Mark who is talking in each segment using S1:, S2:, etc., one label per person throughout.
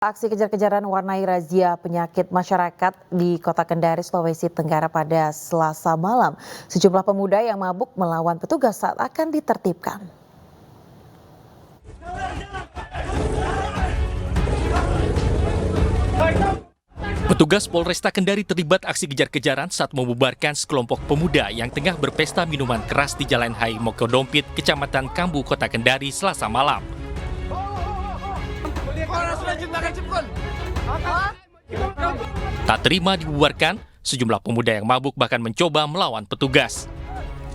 S1: Aksi kejar-kejaran warnai razia penyakit masyarakat di Kota Kendari, Sulawesi Tenggara pada Selasa malam. Sejumlah pemuda yang mabuk melawan petugas saat akan ditertibkan.
S2: Petugas Polresta Kendari terlibat aksi kejar-kejaran saat membubarkan sekelompok pemuda yang tengah berpesta minuman keras di Jalan Hai Mokodompit, Kecamatan Kambu, Kota Kendari, Selasa malam. Tak terima dibubarkan, sejumlah pemuda yang mabuk bahkan mencoba melawan petugas.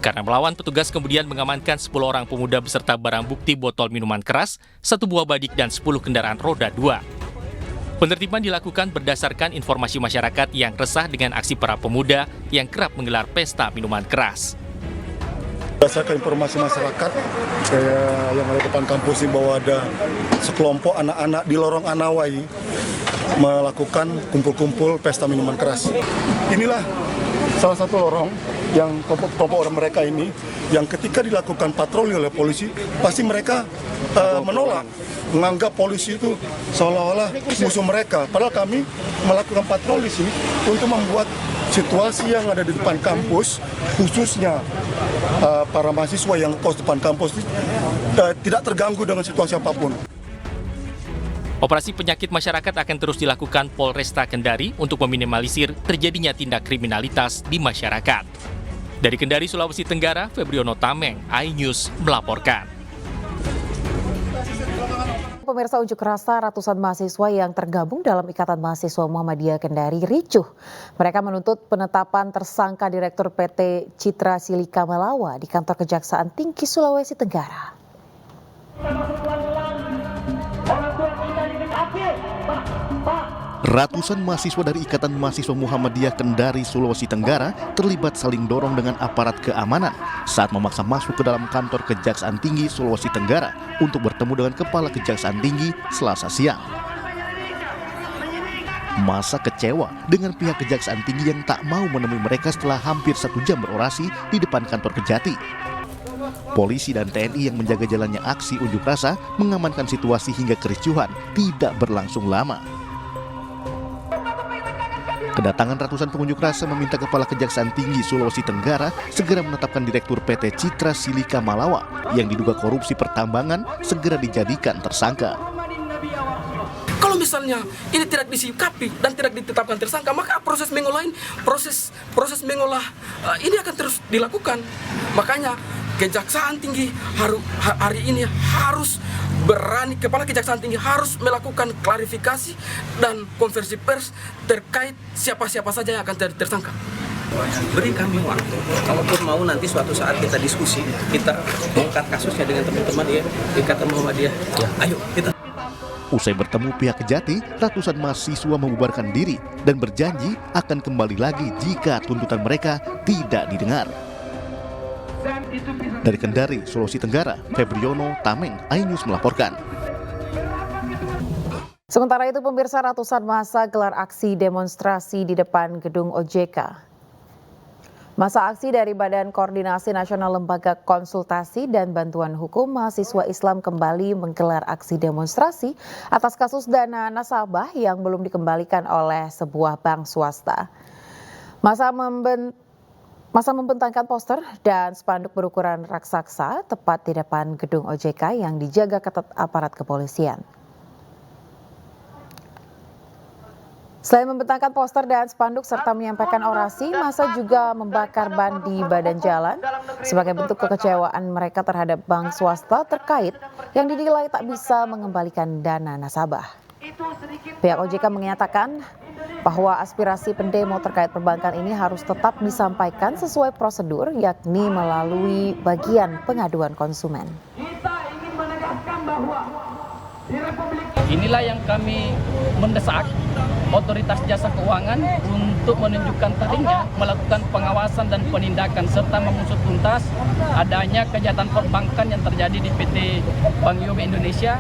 S2: Karena melawan, petugas kemudian mengamankan 10 orang pemuda beserta barang bukti botol minuman keras, 1 buah badik dan 10 kendaraan roda 2. Penertiban dilakukan berdasarkan informasi masyarakat yang resah dengan aksi para pemuda yang kerap menggelar pesta minuman keras.
S3: Berdasarkan informasi masyarakat yang ada depan kampus ini bahwa ada sekelompok anak-anak di lorong Anawai melakukan kumpul-kumpul pesta minuman keras. Inilah salah satu lorong yang kelompok orang mereka ini yang ketika dilakukan patroli oleh polisi pasti mereka menolak, menganggap polisi itu seolah-olah musuh mereka. Padahal kami melakukan patroli sih untuk membuat situasi yang ada di depan kampus, khususnya para mahasiswa yang kos depan kampus tidak terganggu dengan situasi apapun.
S2: Operasi penyakit masyarakat akan terus dilakukan Polresta Kendari untuk meminimalisir terjadinya tindak kriminalitas di masyarakat. Dari Kendari, Sulawesi Tenggara, Febriono Tameng, iNews melaporkan.
S1: Pemirsa, unjuk rasa ratusan mahasiswa yang tergabung dalam Ikatan Mahasiswa Muhammadiyah Kendari ricuh. Mereka menuntut penetapan tersangka Direktur PT Citra Silika Malawa di kantor Kejaksaan Tinggi Sulawesi Tenggara.
S4: Ratusan mahasiswa dari Ikatan Mahasiswa Muhammadiyah Kendari, Sulawesi Tenggara terlibat saling dorong dengan aparat keamanan saat memaksa masuk ke dalam kantor Kejaksaan Tinggi Sulawesi Tenggara untuk bertemu dengan Kepala Kejaksaan Tinggi Selasa siang. Masa kecewa dengan pihak Kejaksaan Tinggi yang tak mau menemui mereka setelah hampir 1 jam berorasi di depan kantor Kejati. Polisi dan TNI yang menjaga jalannya aksi unjuk rasa mengamankan situasi hingga kericuhan tidak berlangsung lama. Kedatangan ratusan pengunjuk rasa meminta Kepala Kejaksaan Tinggi Sulawesi Tenggara segera menetapkan Direktur PT Citra Silika Malawa yang diduga korupsi pertambangan segera dijadikan tersangka.
S5: Kalau misalnya ini tidak disikapi dan tidak ditetapkan tersangka, maka proses mengolah ini akan terus dilakukan. Makanya Kejaksaan Tinggi hari ini harus berani, Kepala Kejaksaan Tinggi harus melakukan klarifikasi dan konversi pers terkait siapa-siapa saja yang akan jadi tersangka.
S6: Beri kami waktu, kalaupun mau nanti suatu saat kita diskusi, kita bongkar kasusnya dengan teman-teman ya Ikatan Muhammadiyah. Ayo kita.
S4: Usai bertemu pihak Kejati, ratusan mahasiswa membubarkan diri dan berjanji akan kembali lagi jika tuntutan mereka tidak didengar. Dari Kendari, Sulawesi Tenggara, Febriono Tameng, iNews melaporkan.
S1: Sementara itu, pemirsa, ratusan massa gelar aksi demonstrasi di depan gedung OJK. Masa aksi dari Badan Koordinasi Nasional Lembaga Konsultasi dan Bantuan Hukum Mahasiswa Islam kembali menggelar aksi demonstrasi atas kasus dana nasabah yang belum dikembalikan oleh sebuah bank swasta. Masa membentangkan poster dan spanduk berukuran raksasa tepat di depan gedung OJK yang dijaga ketat aparat kepolisian. Selain membentangkan poster dan spanduk serta menyampaikan orasi, massa juga membakar ban di badan jalan sebagai bentuk kekecewaan mereka terhadap bank swasta terkait yang dinilai tak bisa mengembalikan dana nasabah. Pihak OJK menyatakan bahwa aspirasi pendemo terkait perbankan ini harus tetap disampaikan sesuai prosedur, yakni melalui bagian pengaduan konsumen.
S7: Inilah yang kami mendesak otoritas jasa keuangan untuk menunjukkan tadinya melakukan pengawasan dan penindakan serta mengusut tuntas adanya kejahatan perbankan yang terjadi di PT Bank UOB Indonesia.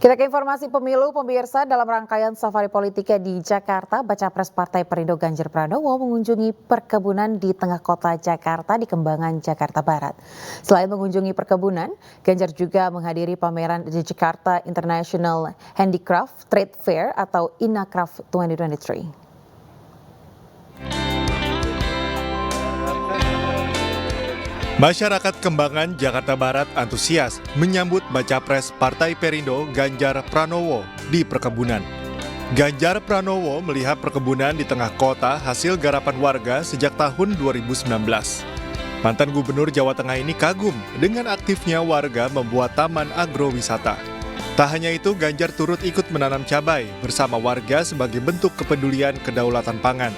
S1: Kita ke informasi pemilu, pemirsa. Dalam rangkaian safari politiknya di Jakarta, Baca Pres Partai Perindo Ganjar Pranowo mengunjungi perkebunan di tengah kota Jakarta di Kembangan, Jakarta Barat. Selain mengunjungi perkebunan, Ganjar juga menghadiri pameran di Jakarta International Handicraft Trade Fair atau INACRAFT 2023.
S8: Masyarakat Kembangan, Jakarta Barat antusias menyambut Baca Pres Partai Perindo Ganjar Pranowo di perkebunan. Ganjar Pranowo melihat perkebunan di tengah kota hasil garapan warga sejak tahun 2019. Mantan Gubernur Jawa Tengah ini kagum dengan aktifnya warga membuat taman agrowisata. Tak hanya itu, Ganjar turut ikut menanam cabai bersama warga sebagai bentuk kepedulian kedaulatan pangan.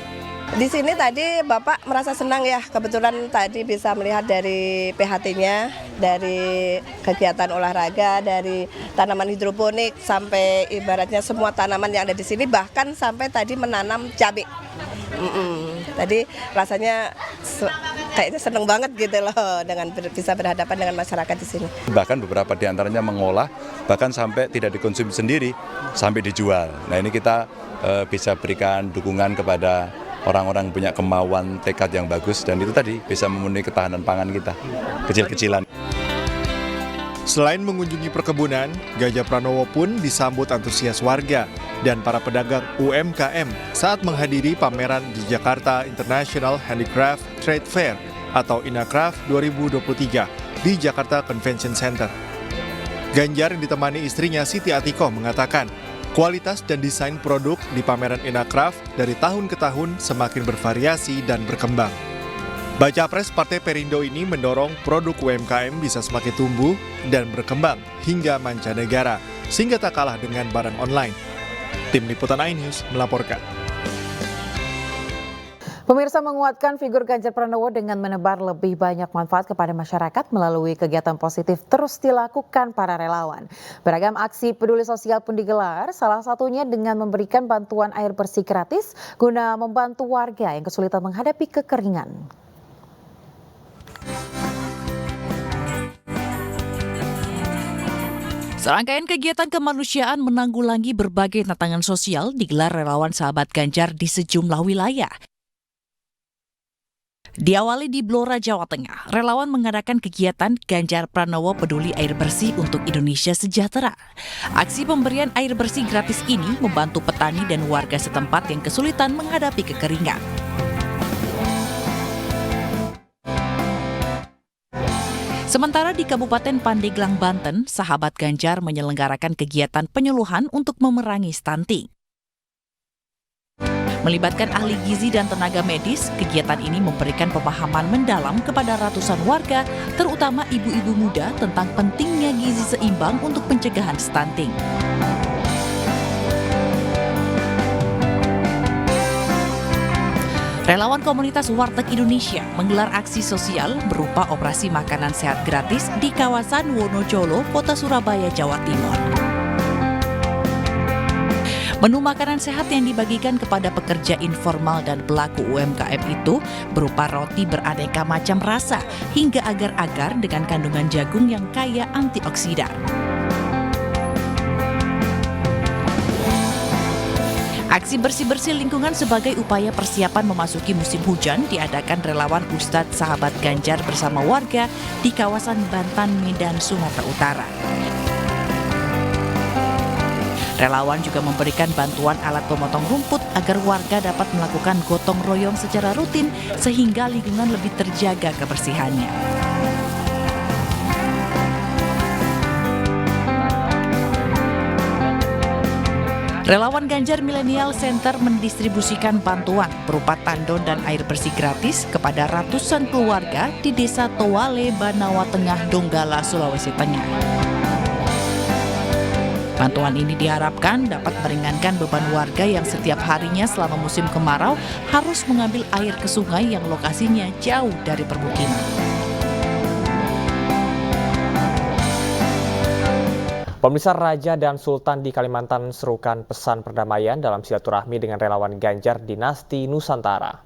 S9: Di sini tadi Bapak merasa senang ya, kebetulan tadi bisa melihat dari PHT-nya, dari kegiatan olahraga, dari tanaman hidroponik, sampai ibaratnya semua tanaman yang ada di sini, bahkan sampai tadi menanam cabai. Tadi rasanya kayaknya seneng banget gitu loh dengan bisa berhadapan dengan masyarakat di sini.
S10: Bahkan beberapa di antaranya mengolah, bahkan sampai tidak dikonsumsi sendiri, sampai dijual. Nah ini kita bisa berikan dukungan kepada orang-orang punya kemauan, tekad yang bagus, dan itu tadi bisa memenuhi ketahanan pangan kita, kecil-kecilan.
S8: Selain mengunjungi perkebunan, Ganjar Pranowo pun disambut antusias warga dan para pedagang UMKM saat menghadiri pameran di Jakarta International Handicraft Trade Fair atau INACRAFT 2023 di Jakarta Convention Center. Ganjar yang ditemani istrinya Siti Atikoh mengatakan, kualitas dan desain produk di pameran INACRAFT dari tahun ke tahun semakin bervariasi dan berkembang. Baca Pres Partai Perindo ini mendorong produk UMKM bisa semakin tumbuh dan berkembang hingga mancanegara, sehingga tak kalah dengan barang online. Tim Liputan iNews melaporkan.
S1: Pemirsa, menguatkan figur Ganjar Pranowo dengan menebar lebih banyak manfaat kepada masyarakat melalui kegiatan positif terus dilakukan para relawan. Beragam aksi peduli sosial pun digelar, salah satunya dengan memberikan bantuan air bersih gratis guna membantu warga yang kesulitan menghadapi kekeringan.
S11: Serangkaian kegiatan kemanusiaan menanggulangi berbagai tantangan sosial digelar relawan sahabat Ganjar di sejumlah wilayah. Diawali di Blora, Jawa Tengah, relawan mengadakan kegiatan Ganjar Pranowo Peduli Air Bersih untuk Indonesia Sejahtera. Aksi pemberian air bersih gratis ini membantu petani dan warga setempat yang kesulitan menghadapi kekeringan. Sementara di Kabupaten Pandeglang, Banten, sahabat Ganjar menyelenggarakan kegiatan penyuluhan untuk memerangi stunting. Melibatkan ahli gizi dan tenaga medis, kegiatan ini memberikan pemahaman mendalam kepada ratusan warga, terutama ibu-ibu muda tentang pentingnya gizi seimbang untuk pencegahan stunting. Relawan komunitas Warteg Indonesia menggelar aksi sosial berupa operasi makanan sehat gratis di kawasan Wonocolo, Kota Surabaya, Jawa Timur. Menu makanan sehat yang dibagikan kepada pekerja informal dan pelaku UMKM itu berupa roti beraneka macam rasa hingga agar-agar dengan kandungan jagung yang kaya antioksidan. Aksi bersih-bersih lingkungan sebagai upaya persiapan memasuki musim hujan diadakan relawan Ustadz Sahabat Ganjar bersama warga di kawasan Bantan, Medan, Sumatera Utara. Relawan juga memberikan bantuan alat pemotong rumput agar warga dapat melakukan gotong royong secara rutin sehingga lingkungan lebih terjaga kebersihannya. Relawan Ganjar Millennial Center mendistribusikan bantuan berupa tandon dan air bersih gratis kepada ratusan keluarga di Desa Towale, Banawa Tengah, Donggala, Sulawesi Tengah. Bantuan ini diharapkan dapat meringankan beban warga yang setiap harinya selama musim kemarau harus mengambil air ke sungai yang lokasinya jauh dari permukiman.
S12: Pemirsa, Raja dan Sultan di Kalimantan serukan pesan perdamaian dalam silaturahmi dengan relawan Ganjar Dinasti Nusantara.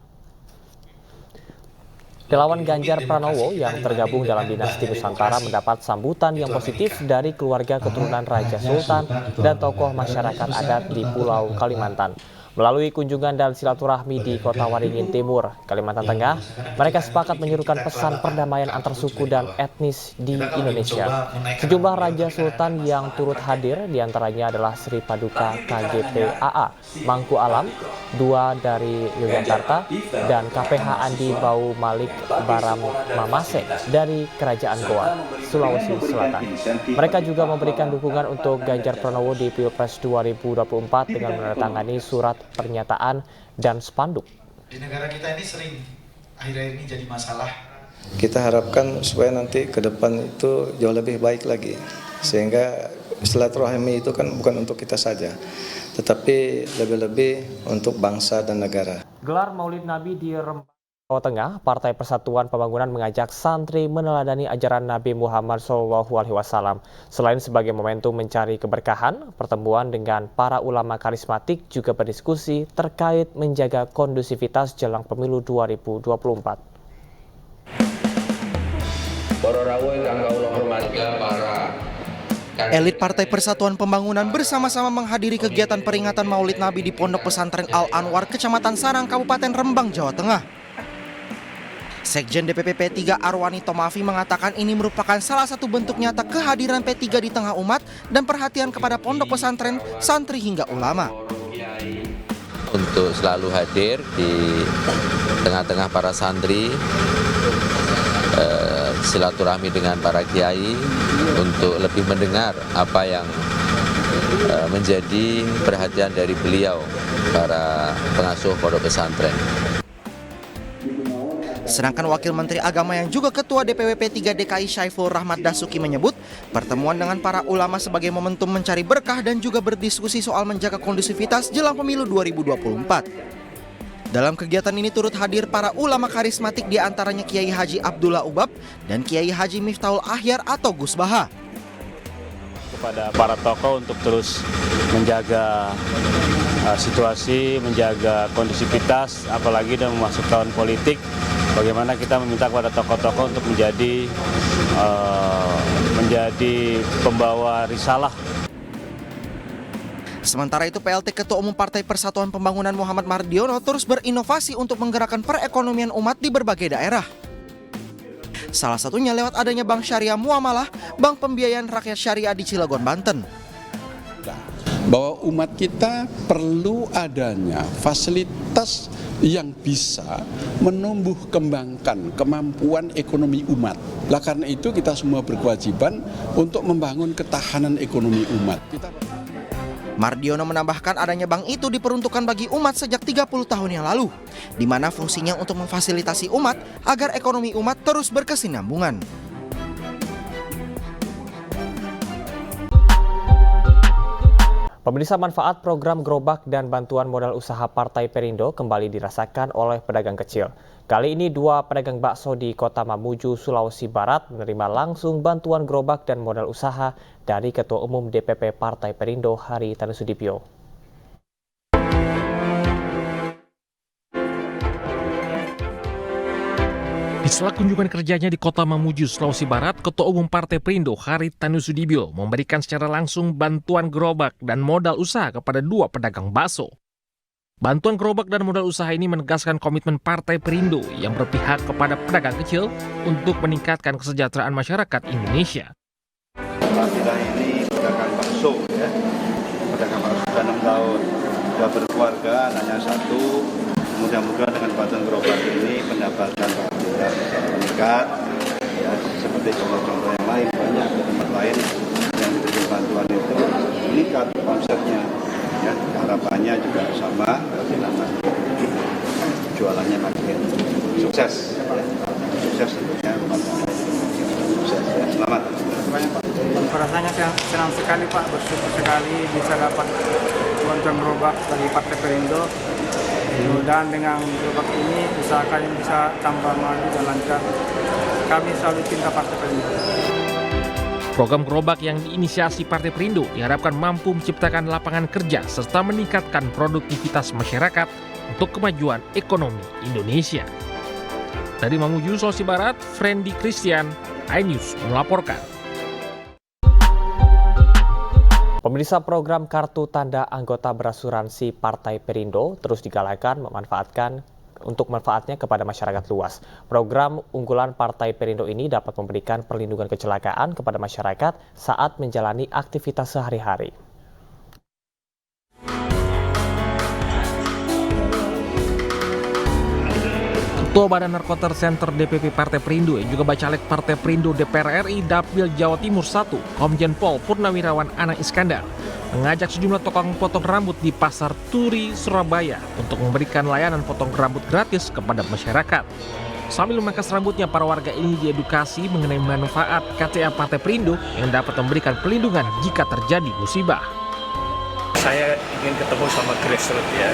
S12: Relawan Ganjar Pranowo yang tergabung dalam dinasti Nusantara mendapat sambutan yang positif dari keluarga keturunan Raja Sultan dan tokoh masyarakat adat di Pulau Kalimantan. Melalui kunjungan dan silaturahmi di Kota Waringin Timur, Kalimantan Tengah, mereka sepakat menyerukan pesan perdamaian antar suku dan etnis di Indonesia. Sejumlah Raja Sultan yang turut hadir diantaranya adalah Sri Paduka KGP AA Mangku Alam, 2 dari Yogyakarta, dan KPH Andi Bau Malik Baram Mamase dari Kerajaan Goa, Sulawesi Selatan. Mereka juga memberikan dukungan untuk Ganjar Pranowo di Pilpres 2024 dengan menandatangani surat pernyataan dan spanduk.
S13: Di negara kita ini sering akhir-akhir ini jadi masalah.
S14: Kita harapkan supaya nanti ke depan itu jauh lebih baik lagi. Sehingga silaturahmi itu kan bukan untuk kita saja, tetapi lebih-lebih untuk bangsa dan negara.
S12: Gelar Maulid Nabi di Rembang, Jawa Tengah, Partai Persatuan Pembangunan mengajak santri meneladani ajaran Nabi Muhammad SAW. Selain sebagai momentum mencari keberkahan, pertemuan dengan para ulama karismatik juga berdiskusi terkait menjaga kondusivitas jelang pemilu 2024.
S15: Elit Partai Persatuan Pembangunan bersama-sama menghadiri kegiatan peringatan Maulid Nabi di Pondok Pesantren Al-Anwar, Kecamatan Sarang, Kabupaten Rembang, Jawa Tengah. Sekjen DPP P3 Arwani Tomafi mengatakan ini merupakan salah satu bentuk nyata kehadiran P3 di tengah umat dan perhatian kepada pondok pesantren, santri hingga ulama.
S16: Untuk selalu hadir di tengah-tengah para santri, silaturahmi dengan para kiai untuk lebih mendengar apa yang menjadi perhatian dari beliau, para pengasuh pondok pesantren.
S15: Sedangkan Wakil Menteri Agama yang juga Ketua DPW P3 DKI Syaiful Rahmat Dasuki menyebut pertemuan dengan para ulama sebagai momentum mencari berkah dan juga berdiskusi soal menjaga kondusivitas jelang pemilu 2024. Dalam kegiatan ini turut hadir para ulama karismatik diantaranya Kiai Haji Abdullah Ubab dan Kiai Haji Miftahul Ahyar atau Gus Baha.
S17: Kepada para tokoh untuk terus menjaga situasi, menjaga kondusivitas, apalagi dalam memasuki tahun politik. Bagaimana kita meminta kepada tokoh-tokoh untuk menjadi pembawa risalah.
S15: Sementara itu PLT Ketua Umum Partai Persatuan Pembangunan Muhammad Mardiono terus berinovasi untuk menggerakkan perekonomian umat di berbagai daerah. Salah satunya lewat adanya Bank Syariah Muamalah, Bank Pembiayaan Rakyat Syariah di Cilegon, Banten.
S18: Bahwa umat kita perlu adanya fasilitas yang bisa menumbuh kembangkan kemampuan ekonomi umat. Lah karena itu kita semua berkewajiban untuk membangun ketahanan ekonomi umat.
S15: Mardiono menambahkan adanya bank itu diperuntukkan bagi umat sejak 30 tahun yang lalu, di mana fungsinya untuk memfasilitasi umat agar ekonomi umat terus berkesinambungan.
S12: Pemirsa, manfaat program gerobak dan bantuan modal usaha Partai Perindo kembali dirasakan oleh pedagang kecil. Kali ini 2 pedagang bakso di Kota Mamuju, Sulawesi Barat menerima langsung bantuan gerobak dan modal usaha dari Ketua Umum DPP Partai Perindo Hari Tanusudibyo.
S2: Di sela kunjungan kerjanya di Kota Mamuju, Sulawesi Barat, Ketua Umum Partai Perindo Hari Tanusudibyo memberikan secara langsung bantuan gerobak dan modal usaha kepada 2 pedagang bakso. Bantuan gerobak dan modal usaha ini menegaskan komitmen Partai Perindo yang berpihak kepada pedagang kecil untuk meningkatkan kesejahteraan masyarakat Indonesia.
S19: Kita ini pedagang bakso, ya. Pedagang bakso sudah 6 tahun, sudah berkeluarga, anaknya 1. Mudah-mudahan dengan bantuan gerobak ini pendapatan kita bisa meningkat, ya, seperti contoh-contoh yang lain, banyak di tempat lain yang diberi bantuan itu meningkat konsepnya, ya, harapannya juga sama, jualannya makin sukses, ya. Sukses tentunya, sukses, ya. Selamat.
S20: Rasanya senang sekali Pak, bersyukur sekali bisa dapat bantuan gerobak dari Partai Perindo. Mudah-mudahan dengan gerobak ini usaha kami bisa tambah maju dan lancar. Kami selalu cinta Partai Perindo.
S2: Program gerobak yang diinisiasi Partai Perindo diharapkan mampu menciptakan lapangan kerja serta meningkatkan produktivitas masyarakat untuk kemajuan ekonomi Indonesia. Dari Mamuju, Sulawesi Barat, Frendi Christian, iNews melaporkan.
S12: Pemirsa, program kartu tanda anggota berasuransi Partai Perindo terus digalakan untuk manfaatnya kepada masyarakat luas. Program unggulan Partai Perindo ini dapat memberikan perlindungan kecelakaan kepada masyarakat saat menjalani aktivitas sehari-hari.
S2: Ketua Badan Narkoter Center DPP Partai Perindo yang juga Bacalek Partai Perindo DPR RI Dapil Jawa Timur 1, Komjen Pol Purnawirawan Anang Iskandar, mengajak sejumlah tukang potong rambut di Pasar Turi, Surabaya untuk memberikan layanan potong rambut gratis kepada masyarakat. Sambil memangkas rambutnya, para warga ini diedukasi mengenai manfaat KTA Partai Perindo yang dapat memberikan perlindungan jika terjadi musibah.
S21: Saya ingin ketemu sama grassroots ya.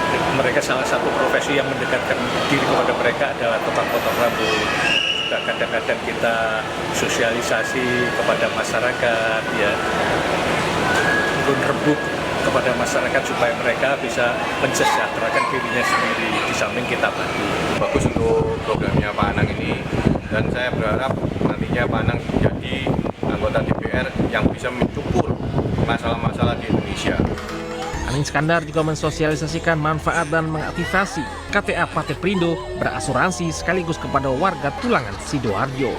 S21: Mereka salah satu profesi yang mendekatkan diri kepada mereka adalah tukang potong rambut. Juga kadang-kadang kita sosialisasi kepada masyarakat ya, rembuk kepada masyarakat supaya mereka bisa mensejahterakan dirinya sendiri di samping kita bantu.
S22: Bagus untuk programnya Pak Anang ini, dan saya berharap nantinya Pak Anang menjadi anggota DPR yang bisa mencukur masalah-masalah di Indonesia.
S2: Anang Iskandar juga mensosialisasikan manfaat dan mengaktifasi KTA Partai Perindo berasuransi sekaligus kepada warga Tulangan Sidoarjo.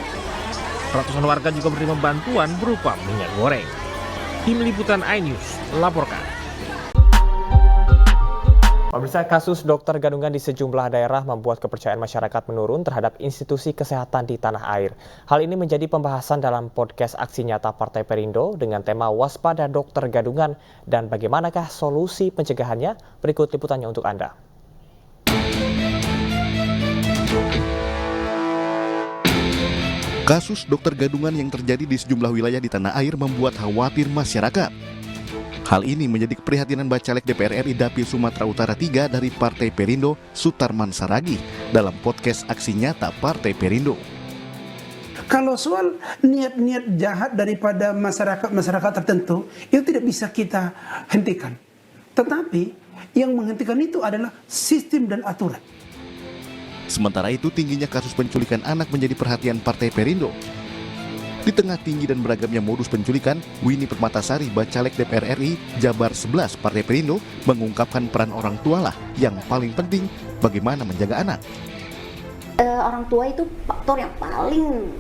S2: Ratusan warga juga menerima bantuan berupa minyak goreng. Tim Liputan iNews melaporkan.
S12: Pemirsa, kasus dokter gadungan di sejumlah daerah membuat kepercayaan masyarakat menurun terhadap institusi kesehatan di tanah air. Hal ini menjadi pembahasan dalam podcast Aksi Nyata Partai Perindo dengan tema Waspada Dokter Gadungan dan bagaimanakah solusi pencegahannya. Berikut liputannya untuk Anda.
S4: Kasus dokter gadungan yang terjadi di sejumlah wilayah di tanah air membuat khawatir masyarakat. Hal ini menjadi keprihatinan Bacalek DPR RI Dapil Sumatera Utara 3 dari Partai Perindo, Sutarman Saragi, dalam podcast Aksi Nyata Partai Perindo.
S23: Kalau soal niat-niat jahat daripada masyarakat tertentu, itu tidak bisa kita hentikan. Tetapi yang menghentikan itu adalah sistem dan aturan.
S4: Sementara itu, tingginya kasus penculikan anak menjadi perhatian Partai Perindo. Di tengah tinggi dan beragamnya modus penculikan, Winnie Permatasari, Bacalek DPR RI Jabar 11 Partai Perindo, mengungkapkan peran orang tua lah yang paling penting bagaimana menjaga anak.
S24: Orang tua itu faktor yang paling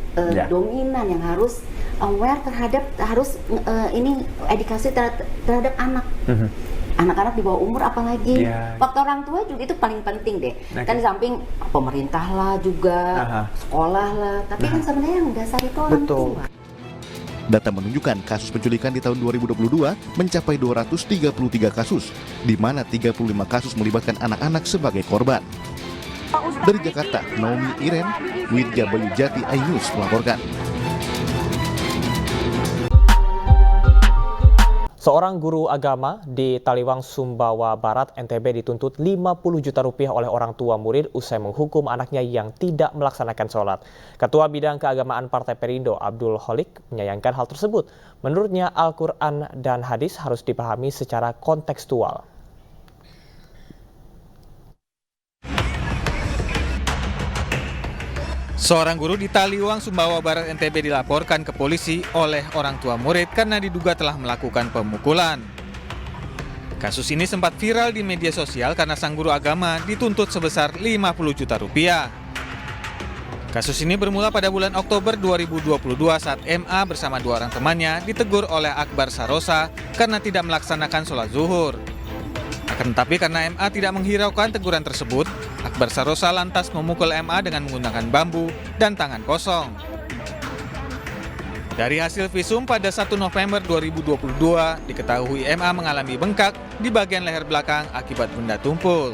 S24: dominan yang harus aware terhadap edukasi terhadap anak. Anak-anak di bawah umur apalagi. Faktor orang tua juga itu paling penting deh. Kan di samping pemerintah lah juga, sekolah lah. Tapi kan sebenarnya yang dasar itu orang tua.
S4: Data menunjukkan kasus penculikan di tahun 2022 mencapai 233 kasus, di mana 35 kasus melibatkan anak-anak sebagai korban. Dari Jakarta, Naomi Iren, Widya Bayu Jati, iNews melaporkan.
S12: Seorang guru agama di Taliwang, Sumbawa Barat, NTB dituntut 50 juta rupiah oleh orang tua murid usai menghukum anaknya yang tidak melaksanakan sholat. Ketua Bidang Keagamaan Partai Perindo, Abdul Kholik, menyayangkan hal tersebut. Menurutnya, Al-Quran dan hadis harus dipahami secara kontekstual.
S25: Seorang guru di Taliwang, Sumbawa Barat, NTB dilaporkan ke polisi oleh orang tua murid karena diduga telah melakukan pemukulan. Kasus ini sempat viral di media sosial karena sang guru agama dituntut sebesar 50 juta rupiah. Kasus ini bermula pada bulan Oktober 2022 saat MA bersama dua orang temannya ditegur oleh Akbar Sarosa karena tidak melaksanakan sholat zuhur. Akan tetapi karena MA tidak menghiraukan teguran tersebut, Akbar Sarosa lantas memukul MA dengan menggunakan bambu dan tangan kosong. Dari hasil visum pada 1 November 2022, diketahui MA mengalami bengkak di bagian leher belakang akibat benda tumpul.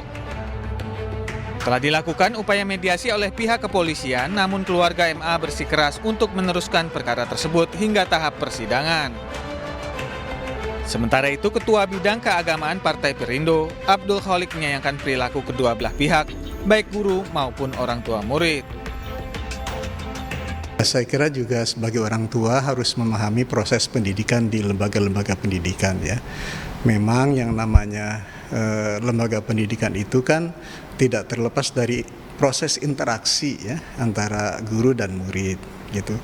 S25: Telah dilakukan upaya mediasi oleh pihak kepolisian, namun keluarga MA bersikeras untuk meneruskan perkara tersebut hingga tahap persidangan. Sementara itu, Ketua Bidang Keagamaan Partai Perindo, Abdul Kholik, menyayangkan perilaku kedua belah pihak, baik guru maupun orang tua murid.
S26: Saya kira juga sebagai orang tua harus memahami proses pendidikan di lembaga-lembaga pendidikan ya. Memang yang namanya lembaga pendidikan itu kan tidak terlepas dari proses interaksi ya antara guru dan murid gitu.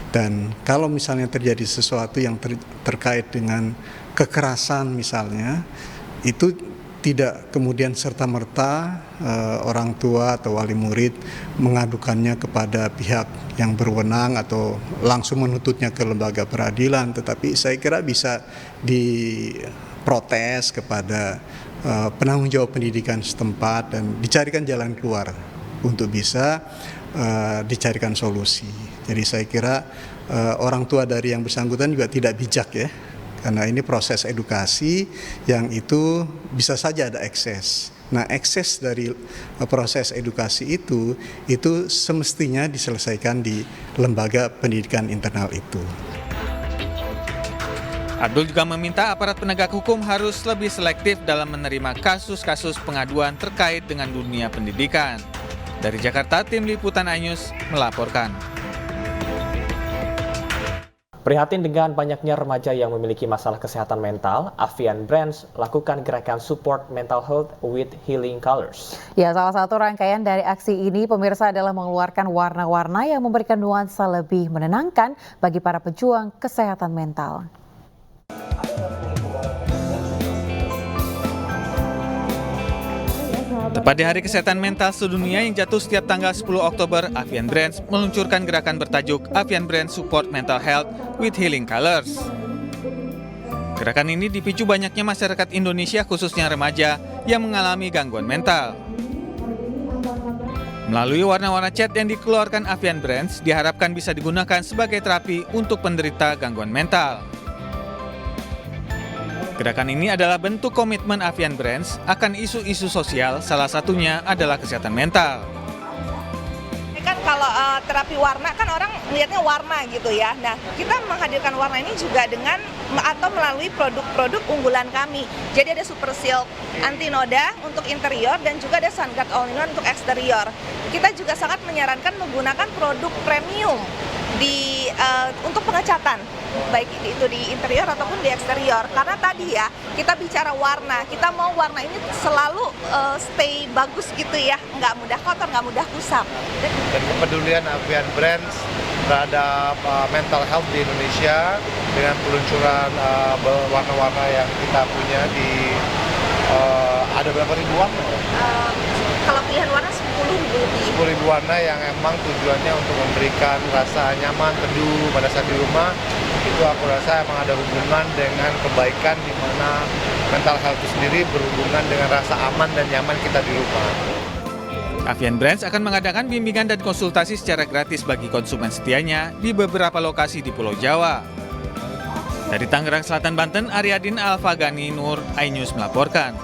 S26: Dan kalau misalnya terjadi sesuatu yang terkait dengan kekerasan misalnya, itu tidak kemudian serta-merta orang tua atau wali murid mengadukannya kepada pihak yang berwenang atau langsung menuntutnya ke lembaga peradilan, tetapi saya kira bisa diprotes kepada penanggung jawab pendidikan setempat dan dicarikan jalan keluar untuk bisa dicarikan solusi. Jadi saya kira orang tua dari yang bersangkutan juga tidak bijak ya, karena ini proses edukasi yang itu bisa saja ada ekses. Nah, ekses dari proses edukasi itu semestinya diselesaikan di lembaga pendidikan internal itu.
S25: Abdul juga meminta aparat penegak hukum harus lebih selektif dalam menerima kasus-kasus pengaduan terkait dengan dunia pendidikan. Dari Jakarta, Tim Liputan iNews melaporkan.
S12: Prihatin dengan banyaknya remaja yang memiliki masalah kesehatan mental, Avian Brands lakukan gerakan support mental health with healing colors.
S1: Ya, salah satu rangkaian dari aksi ini pemirsa adalah mengeluarkan warna-warna yang memberikan nuansa lebih menenangkan bagi para pejuang kesehatan mental.
S25: Tepat di Hari Kesehatan Mental Sedunia yang jatuh setiap tanggal 10 Oktober, Avian Brands meluncurkan gerakan bertajuk Avian Brands Support Mental Health with Healing Colors. Gerakan ini dipicu banyaknya masyarakat Indonesia khususnya remaja yang mengalami gangguan mental. Melalui warna-warna cat yang dikeluarkan Avian Brands diharapkan bisa digunakan sebagai terapi untuk penderita gangguan mental. Gerakan ini adalah bentuk komitmen Avian Brands akan isu-isu sosial, salah satunya adalah kesehatan mental.
S3: Kan kalau terapi warna kan orang melihatnya warna gitu ya. Nah, kita menghadirkan warna ini juga dengan atau melalui produk-produk unggulan kami. Jadi ada Super Silk anti noda untuk interior dan juga ada Sun Guard All-in-One untuk eksterior. Kita juga sangat menyarankan menggunakan produk premium untuk pengecatan, baik itu di interior ataupun di eksterior. Karena tadi ya, kita bicara warna, kita mau warna ini selalu stay bagus gitu ya, nggak mudah kotor, nggak mudah kusam.
S5: Dan kepedulian Avian Brands terhadap mental health di Indonesia dengan peluncuran warna-warna yang kita punya di ada berapa ribu warna?
S3: Kalau pilihan warna 10.000
S5: warna yang emang tujuannya untuk memberikan rasa nyaman, teduh pada saat di rumah. Itu aku rasa emang ada hubungan dengan kebaikan di mana mental health itu sendiri berhubungan dengan rasa aman dan nyaman kita di rumah.
S25: Avian Brands akan mengadakan bimbingan dan konsultasi secara gratis bagi konsumen setianya di beberapa lokasi di Pulau Jawa. Dari Tangerang Selatan, Banten, Aryadin Alfagani Nur, iNews melaporkan.